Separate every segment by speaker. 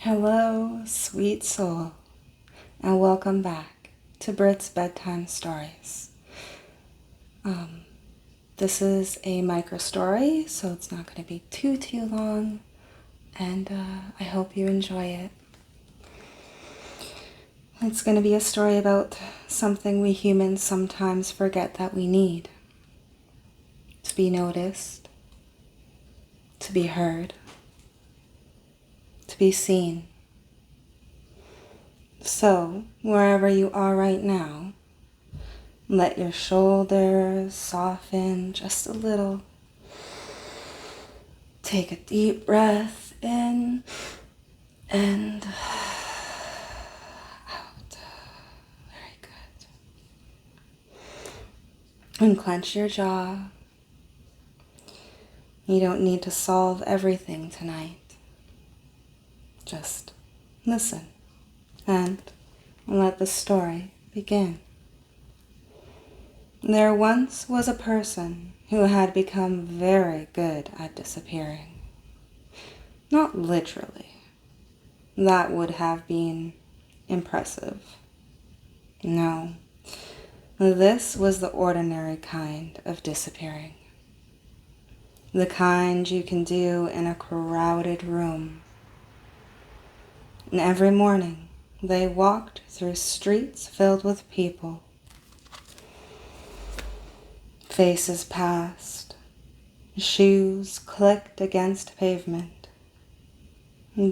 Speaker 1: Hello, sweet soul, and welcome back to Brit's Bedtime Stories. This is a micro story, so it's not going to be too long, and I hope you enjoy it. It's going to be a story about something we humans sometimes forget that we need. To be noticed, to be heard, to be seen. So, wherever you are right now, let your shoulders soften just a little. Take a deep breath in and out. Very good. And clench your jaw. You don't need to solve everything tonight. Just listen and let the story begin. There once was a person who had become very good at disappearing. Not literally. That would have been impressive. No, this was the ordinary kind of disappearing. The kind you can do in a crowded room. And every morning, they walked through streets filled with people. Faces passed, shoes clicked against pavement,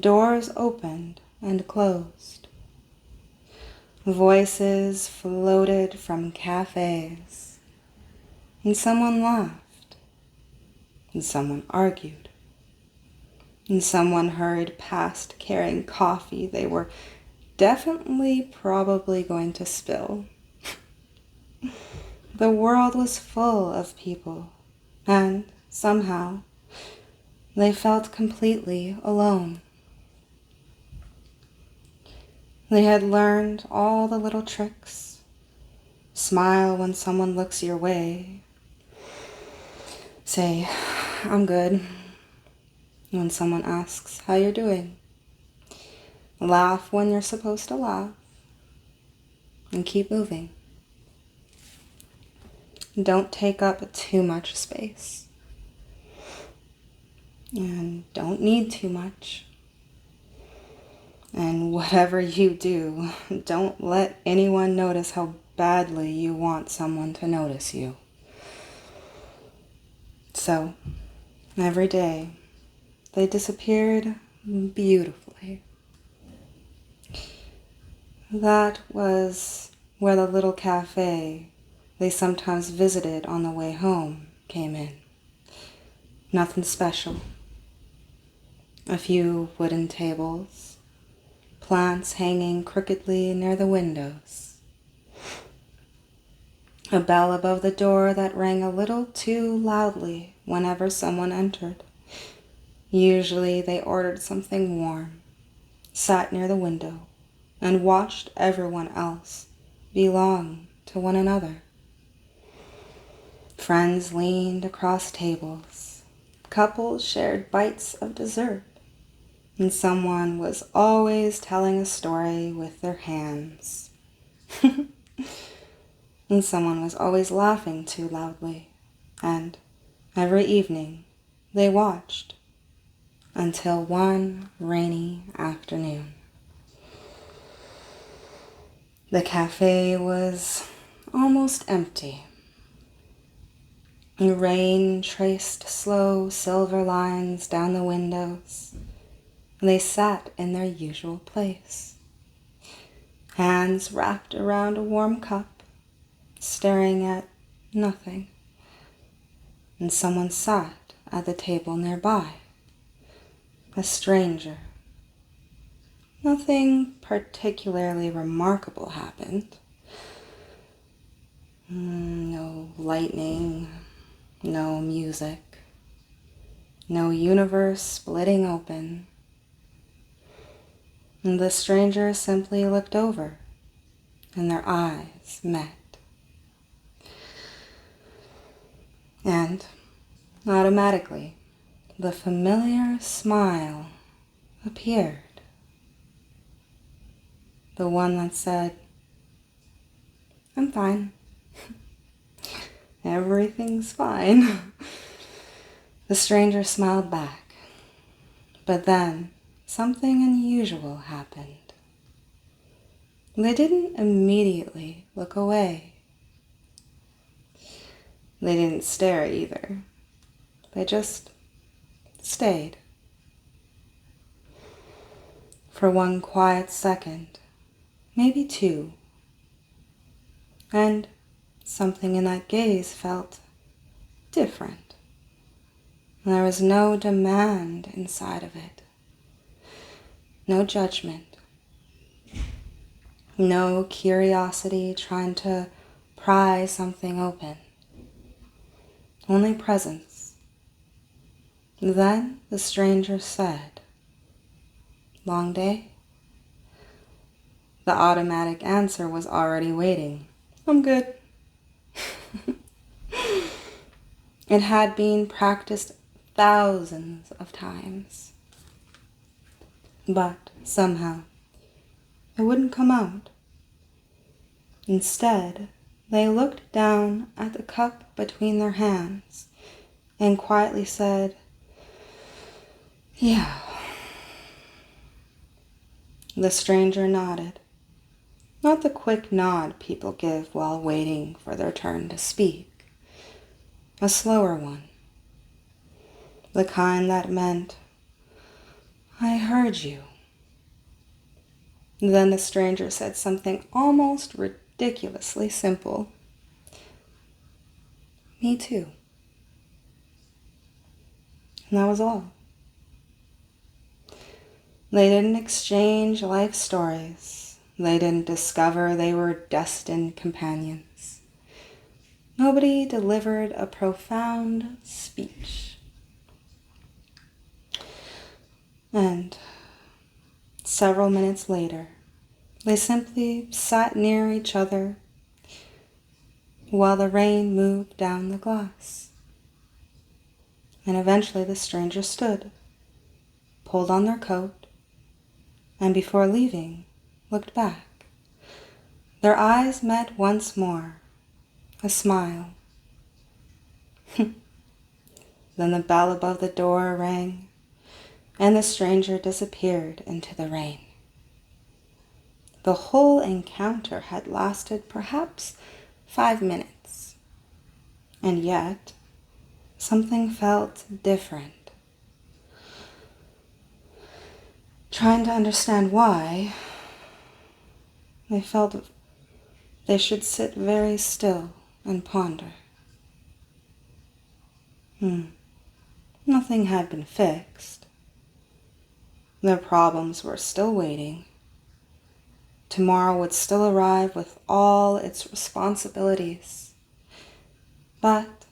Speaker 1: doors opened and closed. Voices floated from cafes, and someone laughed, and someone argued, and someone hurried past carrying coffee they were probably going to spill. The world was full of people, and somehow they felt completely alone. They had learned all the little tricks. Smile when someone looks your way. Say, "I'm good," when someone asks how you're doing. Laugh when you're supposed to laugh. And keep moving. Don't take up too much space. And don't need too much. And whatever you do, don't let anyone notice how badly you want someone to notice you. So, every day, they disappeared beautifully. That was where the little cafe they sometimes visited on the way home came in. Nothing special. A few wooden tables, plants hanging crookedly near the windows. A bell above the door that rang a little too loudly whenever someone entered. Usually they ordered something warm, sat near the window, and watched everyone else belong to one another. Friends leaned across tables. Couples shared bites of dessert. And someone was always telling a story with their hands. And someone was always laughing too loudly. And every evening they watched until one rainy afternoon. The cafe was almost empty. The rain traced slow silver lines down the windows. They sat in their usual place, hands wrapped around a warm cup, staring at nothing. And someone sat at the table nearby, a stranger. Nothing particularly remarkable happened. No lightning, no music, no universe splitting open. And the stranger simply looked over, and their eyes met. And automatically, the familiar smile appeared the one that said, "I'm fine. Everything's fine." The stranger smiled back, but then something unusual happened. They didn't immediately look away. They didn't stare either. They just stayed. For one quiet second, maybe two, and something in that gaze felt different. There was no demand inside of it, no judgment, no curiosity trying to pry something open, only presence. Then the stranger said, "Long day?" The automatic answer was already waiting. "I'm good." It had been practiced thousands of times, but somehow it wouldn't come out. Instead, they looked down at the cup between their hands and quietly said, "Yeah." The stranger nodded. Not the quick nod people give while waiting for their turn to speak. A slower one. The kind that meant, "I heard you." Then the stranger said something almost ridiculously simple. "Me too." And that was all. They didn't exchange life stories. They didn't discover they were destined companions. Nobody delivered a profound speech. And several minutes later, they simply sat near each other while the rain moved down the glass. And eventually the stranger stood, pulled on their coat, and before leaving, looked back. Their eyes met once more, a smile. Then the bell above the door rang, and the stranger disappeared into the rain. The whole encounter had lasted perhaps 5 minutes, and yet something felt different. Trying to understand why, they felt they should sit very still and ponder. Nothing had been fixed. Their problems were still waiting. Tomorrow would still arrive with all its responsibilities. But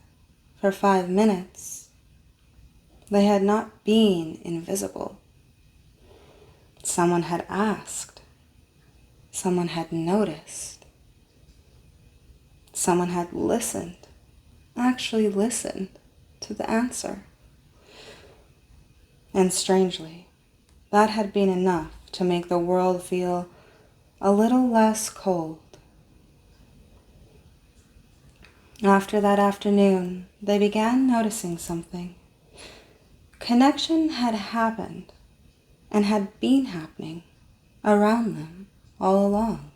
Speaker 1: for 5 minutes, they had not been invisible. Someone had asked. Someone had noticed. Someone had listened, actually listened to the answer. And strangely, that had been enough to make the world feel a little less cold. After that afternoon, they began noticing something. Connection had happened and had been happening around them all along.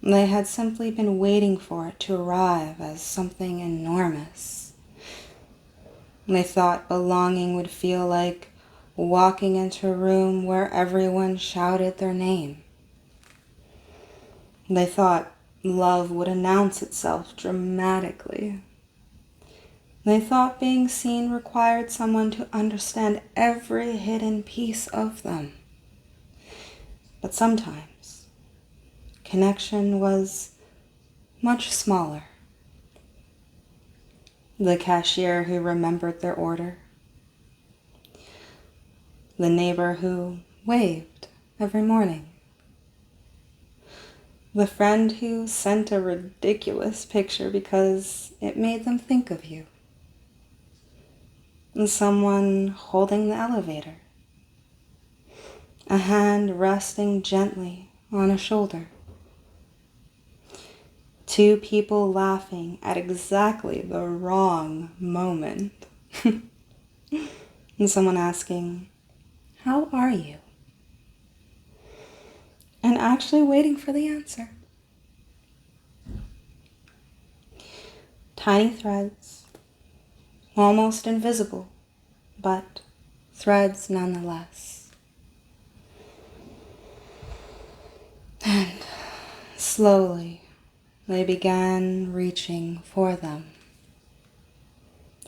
Speaker 1: They had simply been waiting for it to arrive as something enormous. They thought belonging would feel like walking into a room where everyone shouted their name. They thought love would announce itself dramatically. They thought being seen required someone to understand every hidden piece of them. But sometimes, connection was much smaller. The cashier who remembered their order. The neighbor who waved every morning. The friend who sent a ridiculous picture because it made them think of you. And someone holding the elevator. a hand resting gently on a shoulder. Two people laughing at exactly the wrong moment. And someone asking, "How are you?" And actually waiting for the answer. Tiny threads, almost invisible, but threads nonetheless. And slowly, they began reaching for them.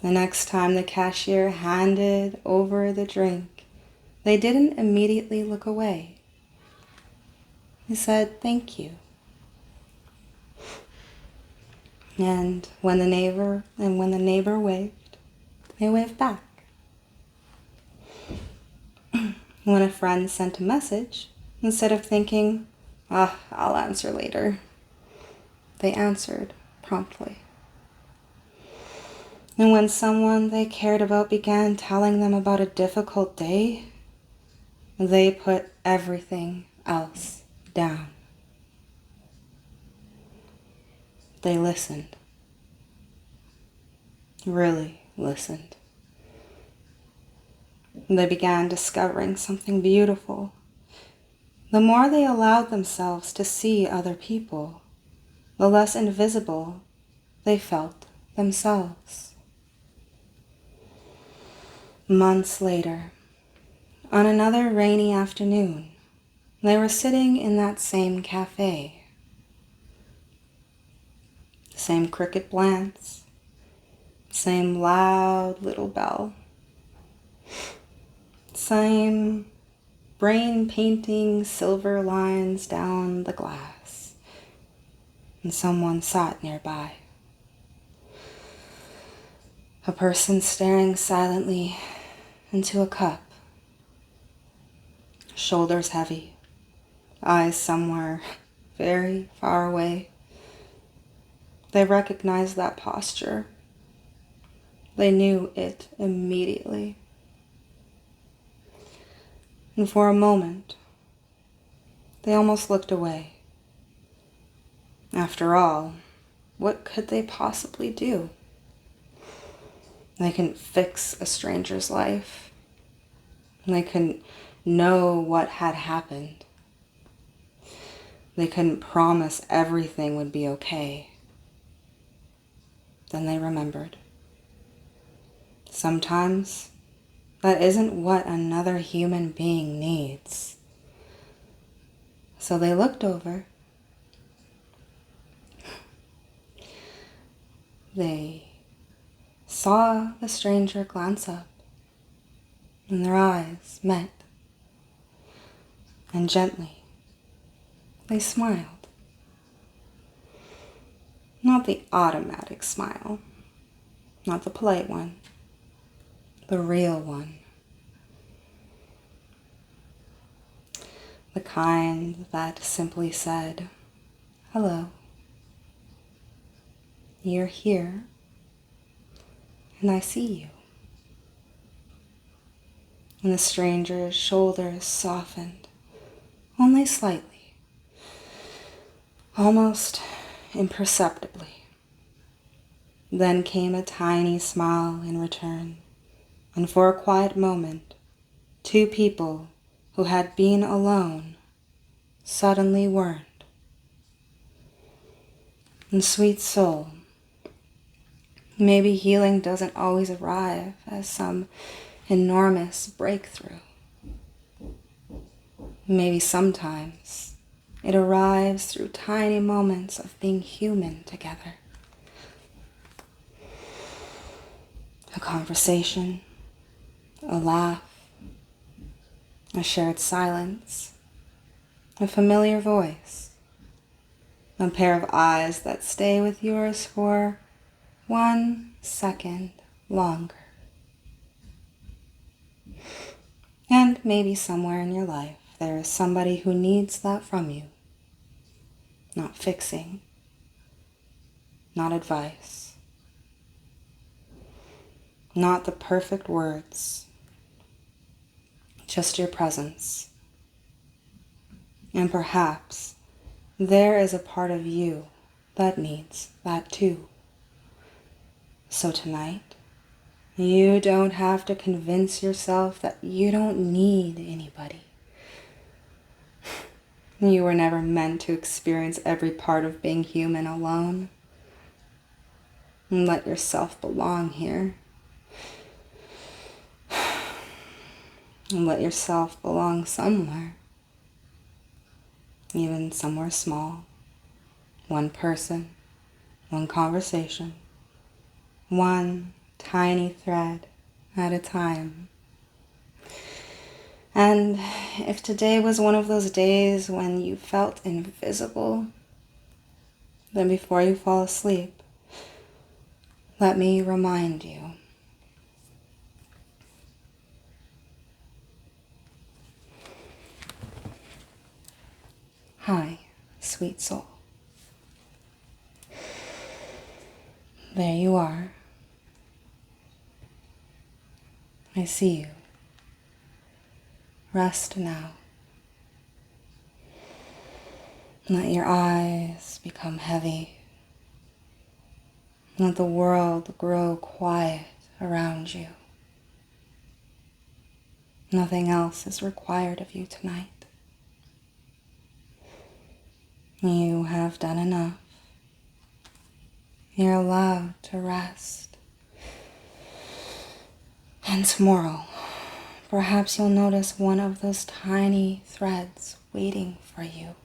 Speaker 1: The next time the cashier handed over the drink, they didn't immediately look away. They said, "Thank you." And when the neighbor waved, they waved back. When a friend sent a message, instead of thinking, "I'll answer later," they answered promptly. And when someone they cared about began telling them about a difficult day, they put everything else down. They listened. Really listened. They began discovering something beautiful. The more they allowed themselves to see other people, the less invisible they felt themselves. Months later, on another rainy afternoon, they were sitting in that same cafe. Same cricket plants, same loud little bell, same brain painting silver lines down the glass, and someone sat nearby. A person staring silently into a cup, shoulders heavy, eyes somewhere very far away. They recognized that posture. They knew it immediately. And for a moment, they almost looked away. After all, what could they possibly do? They couldn't fix a stranger's life. They couldn't know what had happened. They couldn't promise everything would be okay. Then they remembered. Sometimes that isn't what another human being needs. So they looked over. They saw the stranger glance up, and their eyes met. And gently, they smiled. Not the automatic smile, not the polite one, the real one. The kind that simply said, "Hello, you're here, and I see you." And the stranger's shoulders softened, only slightly, almost imperceptibly. Then came a tiny smile in return, and for a quiet moment, two people who had been alone suddenly weren't. And sweet soul, maybe healing doesn't always arrive as some enormous breakthrough. Maybe sometimes it arrives through tiny moments of being human together. A conversation, a laugh, a shared silence, a familiar voice, a pair of eyes that stay with yours for 1 second longer. And maybe somewhere in your life there is somebody who needs that from you. Not fixing, not advice, not the perfect words, just your presence And perhaps there is a part of you that needs that too. So tonight, you don't have to convince yourself that you don't need anybody. You were never meant to experience every part of being human alone. And let yourself belong here. And let yourself belong somewhere. Even somewhere small. One person, one conversation, one tiny thread at a time. And if today was one of those days when you felt invisible, then before you fall asleep, let me remind you. Hi, sweet soul. There you are. I see you. Rest now. Let your eyes become heavy. Let the world grow quiet around you. Nothing else is required of you tonight. You have done enough. You're allowed to rest. And tomorrow, perhaps you'll notice one of those tiny threads waiting for you.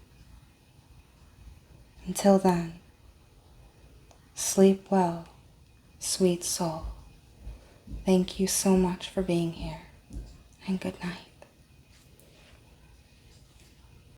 Speaker 1: Until then, sleep well, sweet soul. Thank you so much for being here, and good night.